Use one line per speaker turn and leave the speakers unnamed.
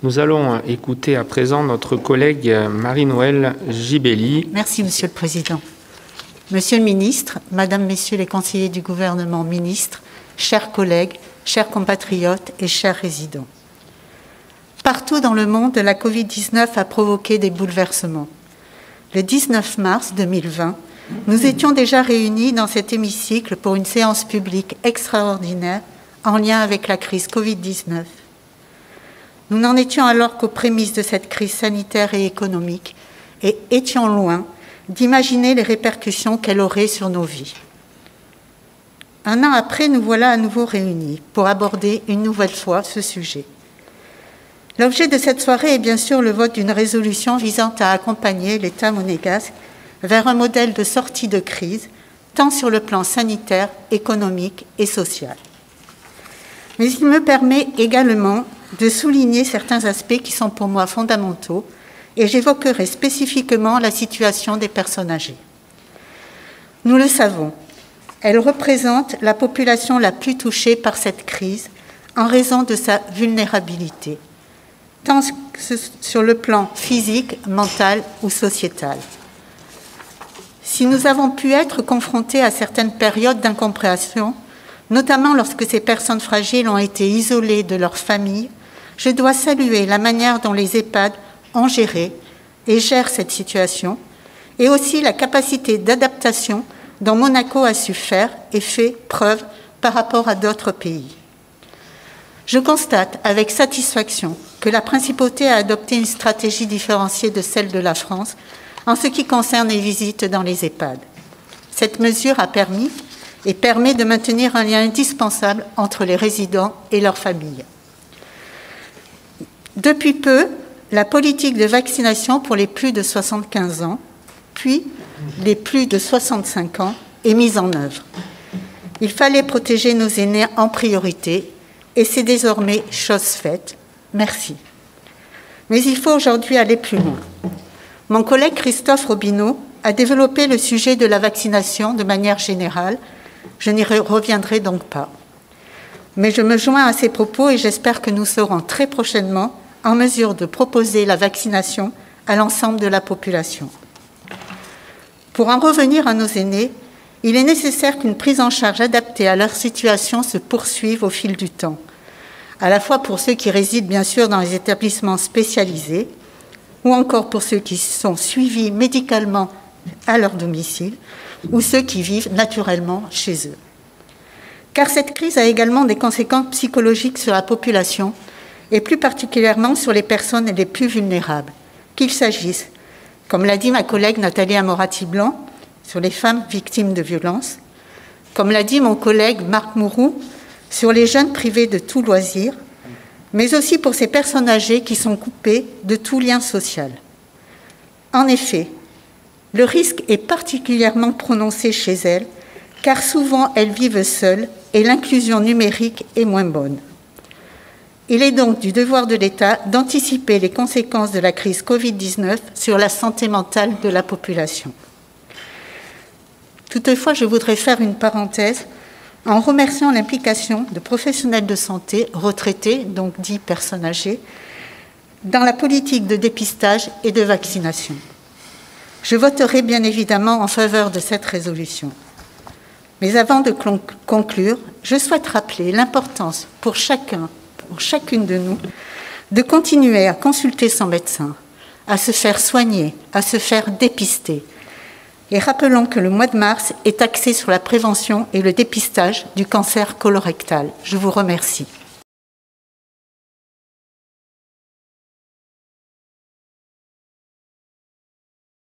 Nous allons écouter à présent notre collègue Marie-Noëlle Gibelli.
Merci, Monsieur le Président. Monsieur le Ministre, Madame, Messieurs les conseillers du gouvernement, ministres, chers collègues, chers compatriotes et chers résidents. Partout dans le monde, la Covid-19 a provoqué des bouleversements. Le 19 mars 2020, nous étions déjà réunis dans cet hémicycle pour une séance publique extraordinaire en lien avec la crise Covid-19. Nous n'en étions alors qu'aux prémices de cette crise sanitaire et économique et étions loin d'imaginer les répercussions qu'elle aurait sur nos vies. Un an après, nous voilà à nouveau réunis pour aborder une nouvelle fois ce sujet. L'objet de cette soirée est bien sûr le vote d'une résolution visant à accompagner l'État monégasque vers un modèle de sortie de crise, tant sur le plan sanitaire, économique et social. Mais il me permet également de souligner certains aspects qui sont pour moi fondamentaux et j'évoquerai spécifiquement la situation des personnes âgées. Nous le savons, elles représentent la population la plus touchée par cette crise en raison de sa vulnérabilité, tant sur le plan physique, mental ou sociétal. Si nous avons pu être confrontés à certaines périodes d'incompréhension, notamment lorsque ces personnes fragiles ont été isolées de leur famille, je dois saluer la manière dont les EHPAD ont géré et gèrent cette situation, et aussi la capacité d'adaptation dont Monaco a su faire et fait preuve par rapport à d'autres pays. Je constate avec satisfaction que la Principauté a adopté une stratégie différenciée de celle de la France en ce qui concerne les visites dans les EHPAD. Cette mesure a permis et permet de maintenir un lien indispensable entre les résidents et leurs familles. Depuis peu, la politique de vaccination pour les plus de 75 ans, puis les plus de 65 ans, est mise en œuvre. Il fallait protéger nos aînés en priorité et c'est désormais chose faite. Merci. Mais il faut aujourd'hui aller plus loin. Mon collègue Christophe Robineau a développé le sujet de la vaccination de manière générale. Je n'y reviendrai donc pas. Mais je me joins à ses propos et j'espère que nous serons très prochainement en mesure de proposer la vaccination à l'ensemble de la population. Pour en revenir à nos aînés, il est nécessaire qu'une prise en charge adaptée à leur situation se poursuive au fil du temps, à la fois pour ceux qui résident bien sûr dans les établissements spécialisés ou encore pour ceux qui sont suivis médicalement à leur domicile ou ceux qui vivent naturellement chez eux. Car cette crise a également des conséquences psychologiques sur la population et plus particulièrement sur les personnes les plus vulnérables, qu'il s'agisse, comme l'a dit ma collègue Nathalie Amorati-Blanc, sur les femmes victimes de violences, comme l'a dit mon collègue Marc Mourou, sur les jeunes privés de tout loisir, mais aussi pour ces personnes âgées qui sont coupées de tout lien social. En effet, le risque est particulièrement prononcé chez elles, car souvent elles vivent seules et l'inclusion numérique est moins bonne. Il est donc du devoir de l'État d'anticiper les conséquences de la crise Covid-19 sur la santé mentale de la population. Toutefois, je voudrais faire une parenthèse en remerciant l'implication de professionnels de santé retraités, donc dits personnes âgées, dans la politique de dépistage et de vaccination. Je voterai bien évidemment en faveur de cette résolution. Mais avant de conclure, je souhaite rappeler l'importance pour chacune de nous, de continuer à consulter son médecin, à se faire soigner, à se faire dépister. Et rappelons que le mois de mars est axé sur la prévention et le dépistage du cancer colorectal. Je vous remercie.